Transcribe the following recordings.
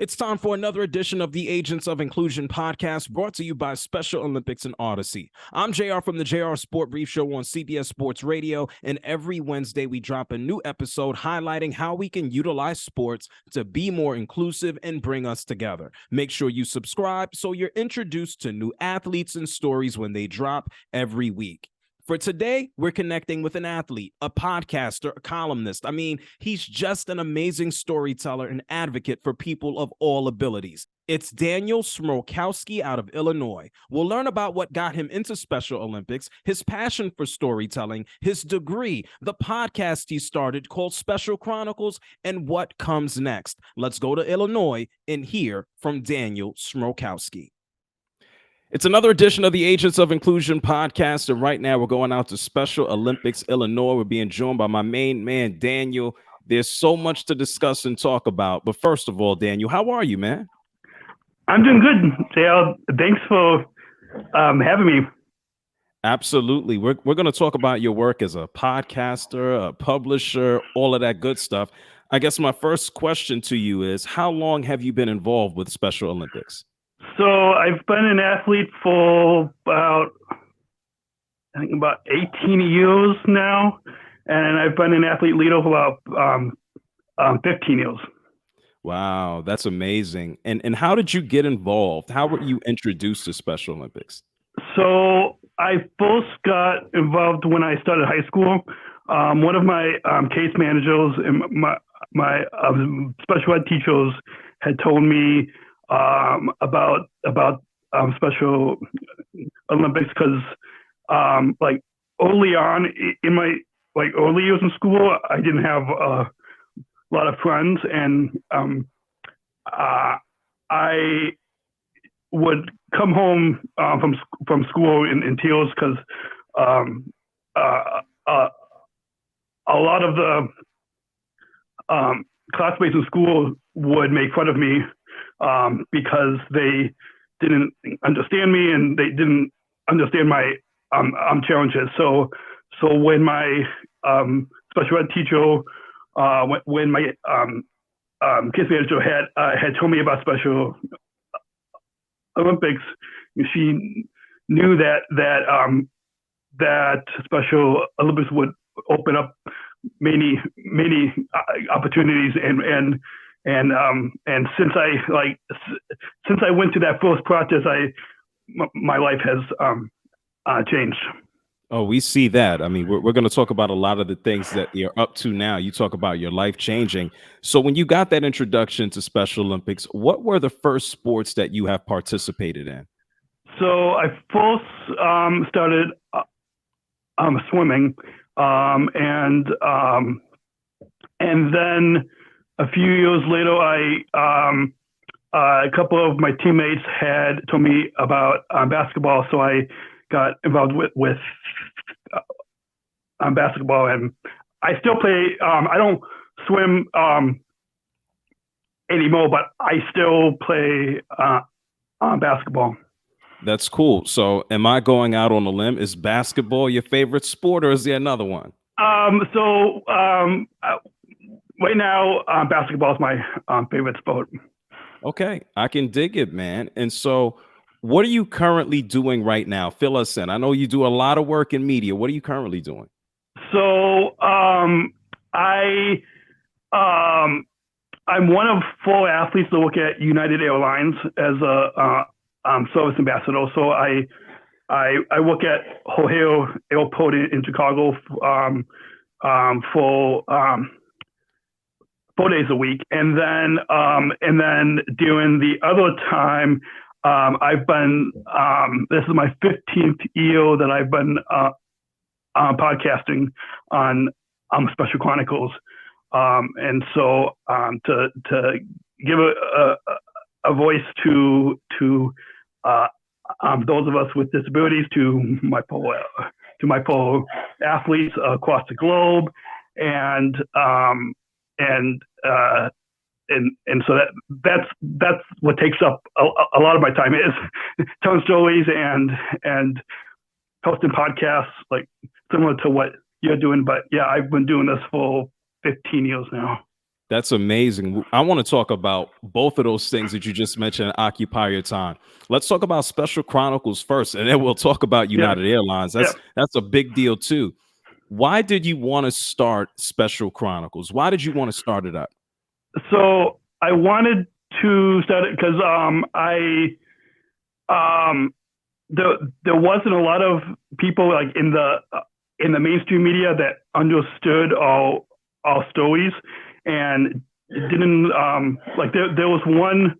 It's time for another edition of the Agents of Inclusion podcast brought to you by Special Olympics and Odyssey. I'm JR from the JR Sport Brief Show on CBS Sports Radio, and every Wednesday we drop a new episode highlighting how we can utilize sports to be more inclusive and bring us together. Make sure you subscribe so you're introduced to new athletes and stories when they drop every week. For today, we're connecting with an athlete, a podcaster, a columnist. I mean, he's just an amazing storyteller and advocate for people of all abilities. It's Daniel Smrokowski out of Illinois. We'll learn about what got him into Special Olympics, his passion for storytelling, his degree, the podcast he started called Special Chronicles, and what comes next. Let's go to Illinois and hear from Daniel Smrokowski. It's another edition of the Agents of Inclusion podcast, and right now we're going out to Special Olympics, Illinois. We're being joined by my main man, Daniel. There's so much to discuss and talk about, but first of all, Daniel, how are you, man? I'm doing good, JL. Thanks for having me. Absolutely. We're going to talk about your work as a podcaster, a publisher, all of that good stuff. I guess my first question to you is, how long have you been involved with Special Olympics? So I've been an athlete for about 18 years now, and I've been an athlete leader for about 15 years. Wow, that's amazing. And how did you get involved? How were you introduced to Special Olympics? So I first got involved when I started high school. One of my case managers and my special ed teachers had told me about Special Olympics because like early on in my early years in school, I didn't have a lot of friends, and I would come home from school in tears because a lot of the classmates in school would make fun of me because they didn't understand me and they didn't understand my challenges. So when my special ed teacher, when my case manager had told me about Special Olympics, she knew that Special Olympics would open up many opportunities and since I went to that first practice, my life has changed. Oh, we see that. I mean, we're going to talk about a lot of the things that you're up to now. You talk about your life changing. So when you got that introduction to Special Olympics, what were the first sports that you have participated in? So I first started swimming, and then a few years later, a couple of my teammates had told me about basketball, so I got involved with basketball, and I still play. I don't swim anymore, but I still play basketball. That's cool. So am I going out on a limb? Is basketball your favorite sport, or is there another one? Right now, basketball is my favorite sport. Okay, I can dig it, man. And so what are you currently doing right now? Fill us in. I know you do a lot of work in media. What are you currently doing? So I'm one of 4 athletes to work at United Airlines as a service ambassador. So I work at O'Hare Airport in Chicago for 4 days a week, and then during the other time, I've been this is my 15th year that I've been podcasting on Special Chronicles, and so to give a voice to those of us with disabilities, to my fellow athletes across the globe, and so that's what takes up a lot of my time, is telling stories and hosting podcasts, like similar to what you're doing. But yeah, I've been doing this for 15 years now. That's amazing. I want to talk about both of those things that you just mentioned, occupy your time. Let's talk about Special Chronicles first, and then we'll talk about Yeah, United Airlines. yeah. That's a big deal too. Why did you want to start Special Chronicles? Why did you want to start it up? So I wanted to start it because um, there wasn't a lot of people like in the mainstream media that understood all stories, and didn't like there was one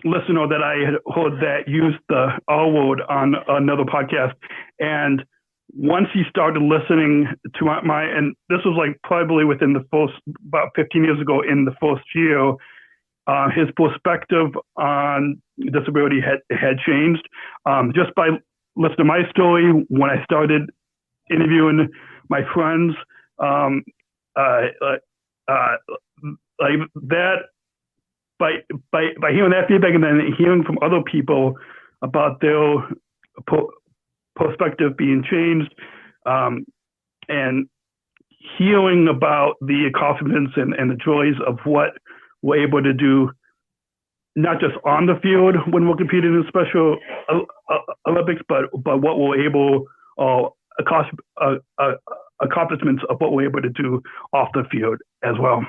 listener that I had heard that used the R word on another podcast, and once he started listening to my and this was like probably within the first about 15 years ago, in the first year, his perspective on disability had changed, just by listening to my story. When I started interviewing my friends, like that, by hearing that feedback and then hearing from other people about their perspective being changed, and hearing about the accomplishments and the joys of what we're able to do, not just on the field when we're competing in Special Olympics, but what we're able, accomplishments of what we're able to do off the field as well.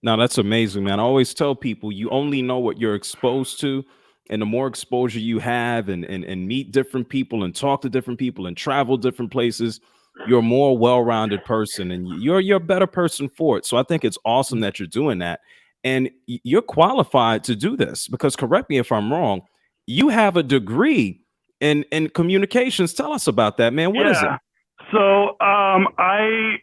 Now that's amazing, man. I always tell people you only know what you're exposed to. And the more exposure you have and meet different people and talk to different people and travel different places, you're a more well-rounded person and you're a better person for it. So I think it's awesome that you're doing that. And you're qualified to do this because, correct me if I'm wrong, you have a degree in communications. Tell us about that, man. What is it? So I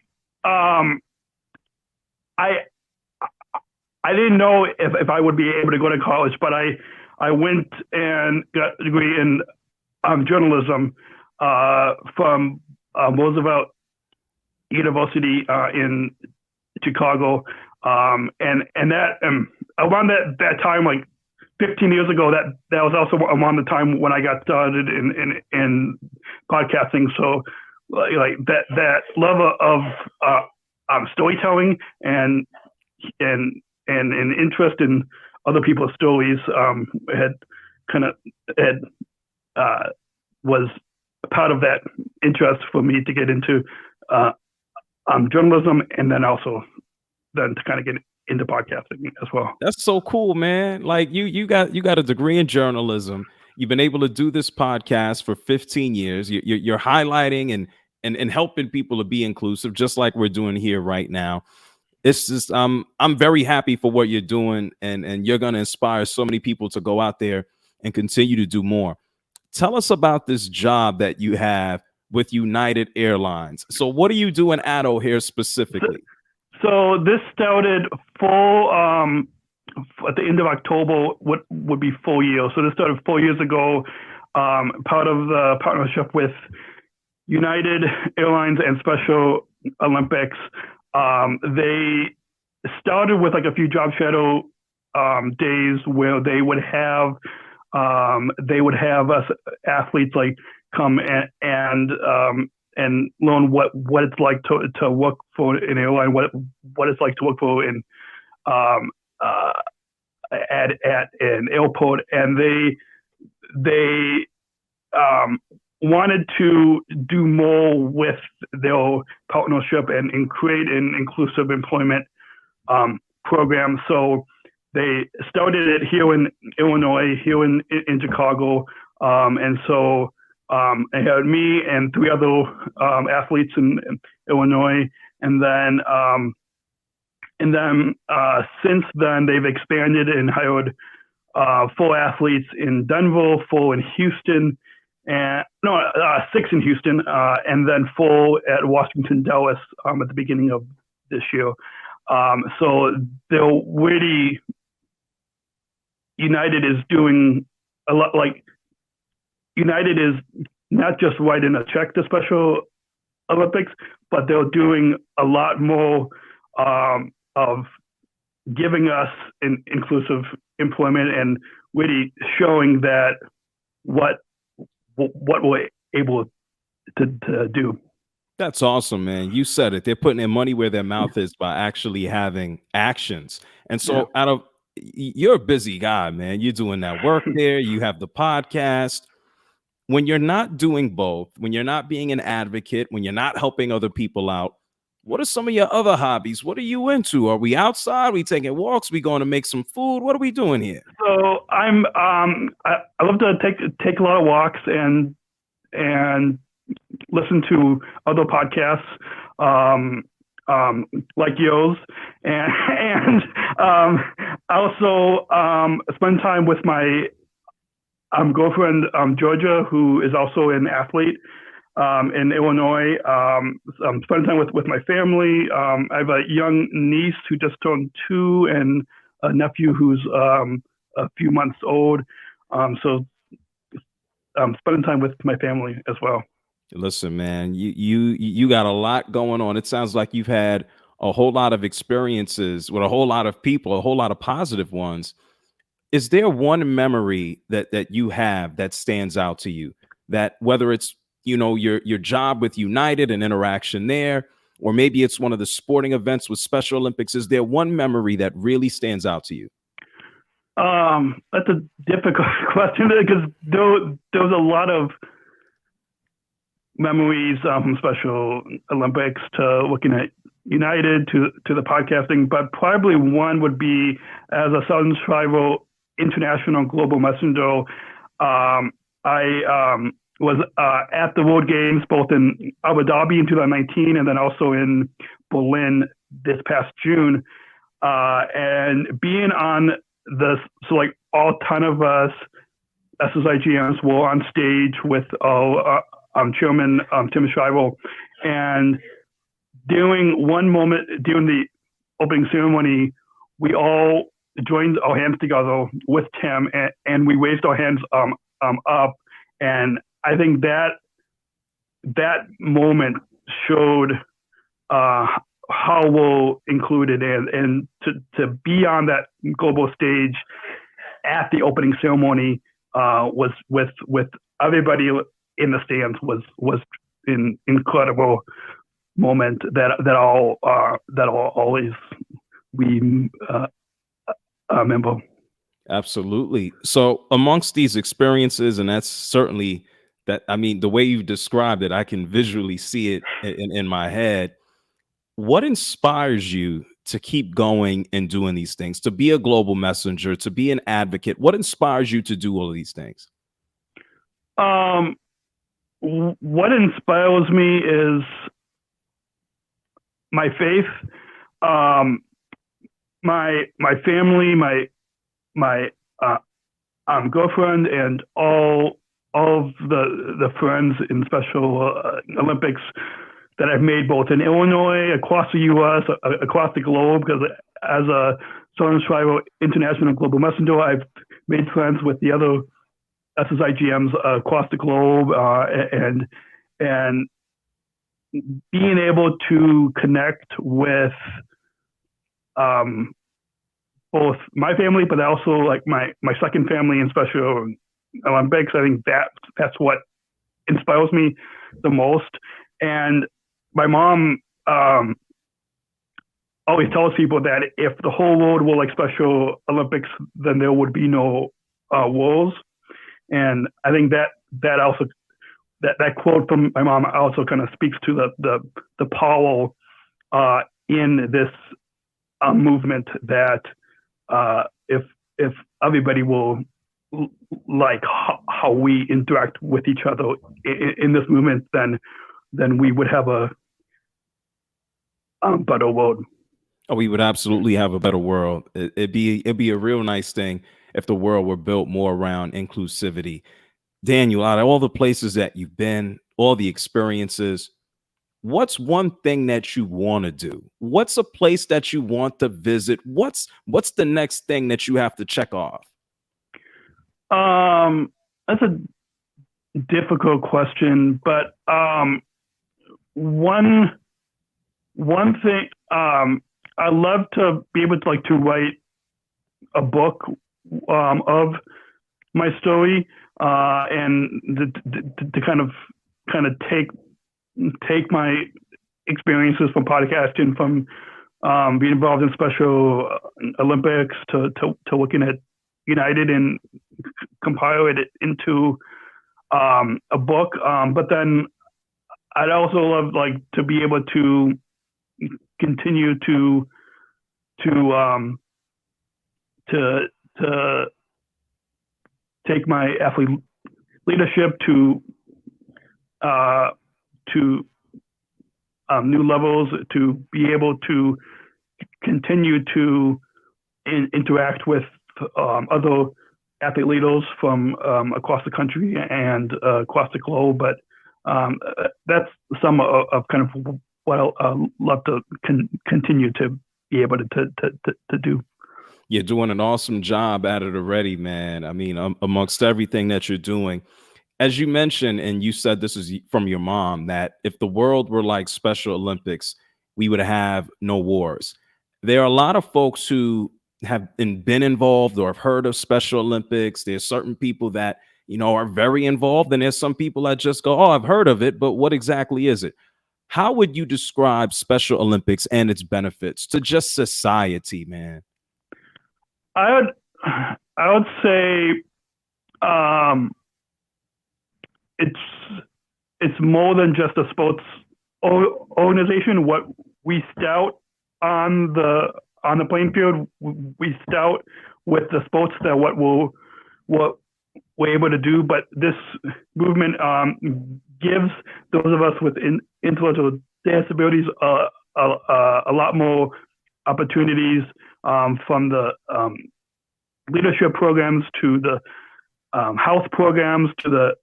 didn't know if I would be able to go to college, but I went and got a degree in journalism from Roosevelt University in Chicago, and that around that time, like 15 years ago, that was also around the time when I got started in podcasting. So like that love of storytelling and interest in other people's stories was part of that interest for me to get into journalism, and then to kind of get into podcasting as well. That's so cool, man. Like you got a degree in journalism. You've been able to do this podcast for 15 years. You're highlighting and helping people to be inclusive, just like we're doing here right now. It's just I'm very happy for what you're doing, and you're going to inspire so many people to go out there and continue to do more. Tell us about this job that you have with United Airlines. So what are you doing at O'Hare specifically? So this started full at the end of October, what would be 4 years. So this started 4 years ago, part of the partnership with United Airlines and Special Olympics. They started with like a few job shadow days where they would have us athletes like come and learn what it's like to work for an airline, what it's like to work for at an airport, and they wanted to do more with their partnership and create an inclusive employment program. So they started it here in Illinois, here in Chicago, and so they had me and three other athletes in Illinois, and then since then they've expanded and hired 4 athletes in Denver, 4 in Houston, and 6 in Houston, and then 4 at Washington Dulles at the beginning of this year. So they're really, United is doing a lot. Like United is not just writing a check to Special Olympics, but they're doing a lot more of giving us an inclusive employment and really showing that what we're able to do. That's awesome, man. You said it. They're putting their money where their mouth is by actually having actions. And Yeah. so you're a busy guy, man. You're doing that work there. You have the podcast. When you're not doing both, when you're not being an advocate, when you're not helping other people out, what are some of your other hobbies? What are you into? Are we outside? Are we taking walks? We going to make some food? What are we doing here? So I love to take a lot of walks and listen to other podcasts like yours, and also spend time with my girlfriend Georgia, who is also an athlete in Illinois. Spend time with my family. I have a young niece who just turned 2, and a nephew who's a few months old. So spending time with my family as well. Listen, man, you got a lot going on. It sounds like you've had a whole lot of experiences with a whole lot of people, a whole lot of positive ones. Is there one memory that you have that stands out to you? That whether it's your job with United and interaction there, or maybe it's one of the sporting events with Special Olympics. Is there one memory that really stands out to you? That's a difficult question because there was a lot of memories from Special Olympics to looking at United to the podcasting, but probably one would be as a Southern Tribal International Global Messenger. I was at the World Games both in Abu Dhabi in 2019 and then also in Berlin this past June, and being on so like all 10 of us SSIGMs were on stage with Chairman Tim Shriver, and during one moment during the opening ceremony, we all joined our hands together with Tim, and we raised our hands up, and I think that moment showed how we're included, and to be on that global stage at the opening ceremony was with everybody in the stands was an incredible moment that I'll always remember. Absolutely. So amongst these experiences, and that's certainly that, I mean, the way you described it, I can visually see it in my head. What inspires you to keep going and doing these things, to be a global messenger, to be an advocate? What inspires you to do all of these things? What inspires me is my faith, my family, my girlfriend, and all of the friends in Special Olympics that I've made both in Illinois, across the U.S., across the globe. Because as a Southern Tribal International Global Messenger, I've made friends with the other SSIGMs across the globe, and being able to connect with both my family, but also like my second family in Special Olympics. I think that's what inspires me the most. And my mom always tells people that if the whole world were like Special Olympics, then there would be no wars. And I think that also that quote from my mom also kind of speaks to the power in this movement, that if everybody will like how we interact with each other in this movement, then we would have a better world. Oh, we would absolutely have a better world. It'd be a real nice thing if the world were built more around inclusivity. Daniel, out of all the places that you've been, all the experiences, what's one thing that you want to do? What's a place that you want to visit? What's the next thing that you have to check off? That's a difficult question, but one thing, I love to be able to write a book of my story, and to kind of take take my experiences from podcasting, from being involved in Special Olympics to looking at United and compile it into a book. But then I'd also love to be able to continue to take my athlete leadership to new levels, to be able to continue to interact with other athlete leaders from across the country and across the globe. But that's some of kind of what I'll love to continue to be able to do. You're doing an awesome job at it already, man. I mean, amongst everything that you're doing, as you mentioned, and you said this is from your mom, that if the world were like Special Olympics, we would have no wars. There are a lot of folks who have been involved or have heard of Special Olympics. There's certain people that, are very involved, and there's some people that just go, oh, I've heard of it, but what exactly is it? How would you describe Special Olympics and its benefits to just society, man? I would say it's more than just a sports organization. What we stout on the playing field, we stout with the sports that what we're able to do. But this movement gives those of us with intellectual disabilities a lot more opportunities, from the leadership programs to the health programs to the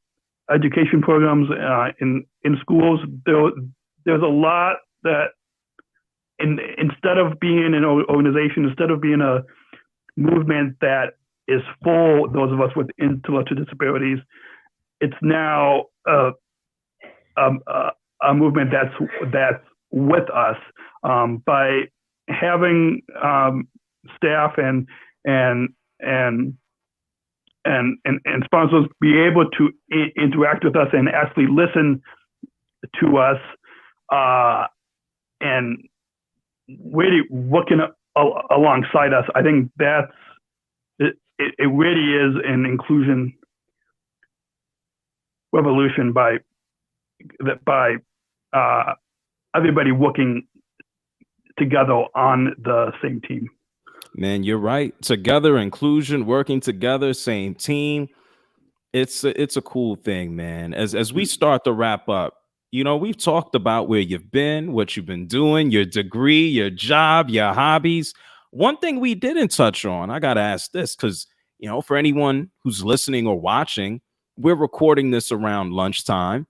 education programs in schools. There's a lot that instead of being an organization, instead of being a movement that is for those of us with intellectual disabilities, it's now a movement that's with us, by having staff and sponsors be able to interact with us and actually listen to us, and really working alongside us. I think that's it really is an inclusion revolution by everybody working together on the same team. Man, you're right. Together, inclusion, working together, same team. It's a cool thing, man. As we start to wrap up, we've talked about where you've been, what you've been doing, your degree, your job, your hobbies. One thing we didn't touch on, I got to ask this because, for anyone who's listening or watching, we're recording this around lunchtime.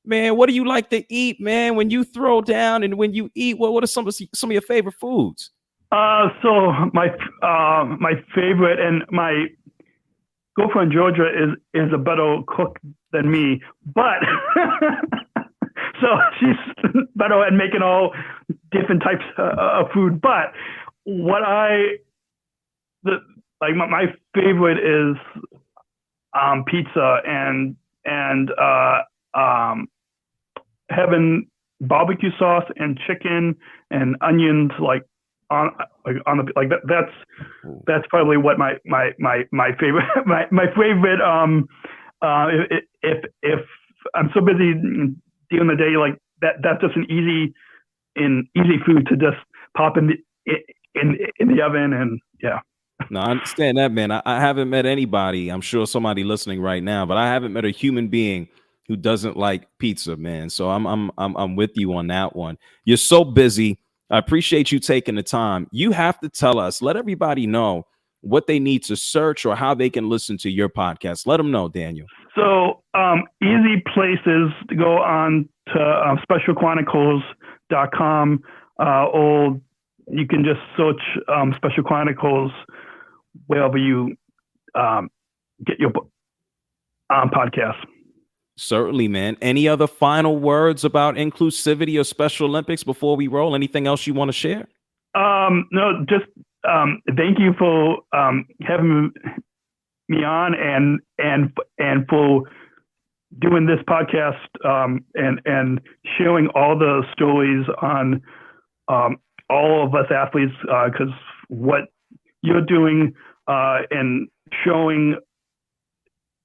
Man, what do you like to eat, man? When you throw down and when you eat, what are some of your favorite foods? So my favorite, and my girlfriend Georgia is a better cook than me, but so she's better at making all different types of food. But my favorite is pizza and having barbecue sauce and chicken and onions on the that's probably what my favorite my favorite, if I'm so busy during the day, that's just an easy food to just pop in the oven. And yeah. No, I understand that, man. I haven't met anybody, I'm sure somebody listening right now, but I haven't met a human being who doesn't like pizza, man. So I'm with you on that one. You're so busy. I appreciate you taking the time. You have to tell us, let everybody know what they need to search or how they can listen to your podcast. Let them know, Daniel. So easy places to go on to specialchronicles.com, or you can just search Special Chronicles wherever you get your podcast. Certainly, man. Any other final words about inclusivity or Special Olympics before we roll? Anything else you want to share? No, just thank you for having me on and for doing this podcast and sharing all the stories on all of us athletes, because what you're doing and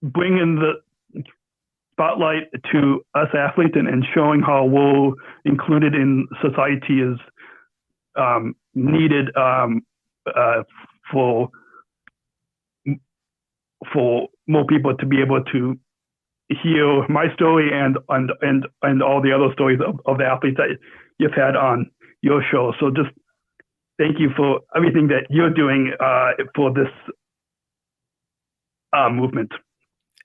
bringing the spotlight to us athletes and showing how we're included in society is needed for more people to be able to hear my story and all the other stories of the athletes that you've had on your show. So just thank you for everything that you're doing for this movement.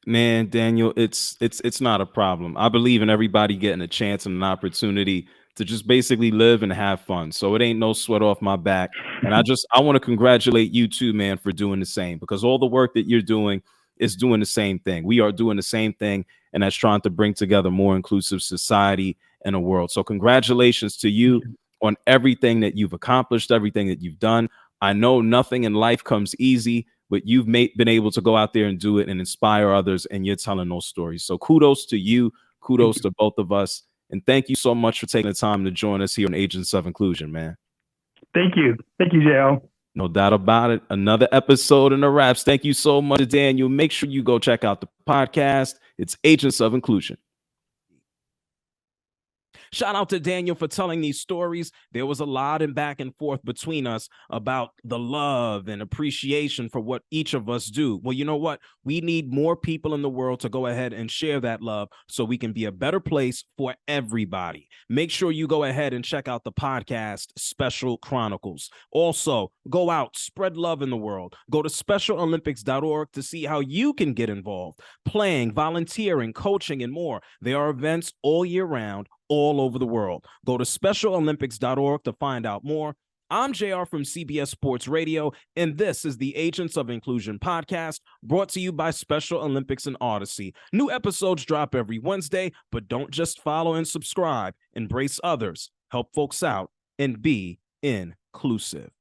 Man, Daniel, it's not a problem. I believe in everybody getting a chance and an opportunity to just basically live and have fun. So it ain't no sweat off my back. And I want to congratulate you too, man, for doing the same, because all the work that you're doing is doing the same thing. We are doing the same thing, and that's trying to bring together more inclusive society and a world. So congratulations to you on everything that you've accomplished, everything that you've done. I know nothing in life comes easy, but you've been able to go out there and do it and inspire others, and you're telling those stories. So kudos to you. Kudos to both of us. And thank you so much for taking the time to join us here on Agents of Inclusion, man. Thank you. Thank you, JL. No doubt about it. Another episode in the wraps. Thank you so much, Daniel. Make sure you go check out the podcast. It's Agents of Inclusion. Shout out to Daniel for telling these stories. There was a lot in back and forth between us about the love and appreciation for what each of us do. Well, you know what? We need more people in the world to go ahead and share that love so we can be a better place for everybody. Make sure you go ahead and check out the podcast, Special Chronicles. Also, go out, spread love in the world. Go to specialolympics.org to see how you can get involved. Playing, volunteering, coaching, and more. There are events all year round, all over the world. Go to specialolympics.org to find out more. I'm JR from CBS Sports Radio, and this is the Agents of Inclusion podcast, brought to you by Special Olympics and Odyssey. New episodes drop every Wednesday, but don't just follow and subscribe. Embrace others, help folks out, and be inclusive.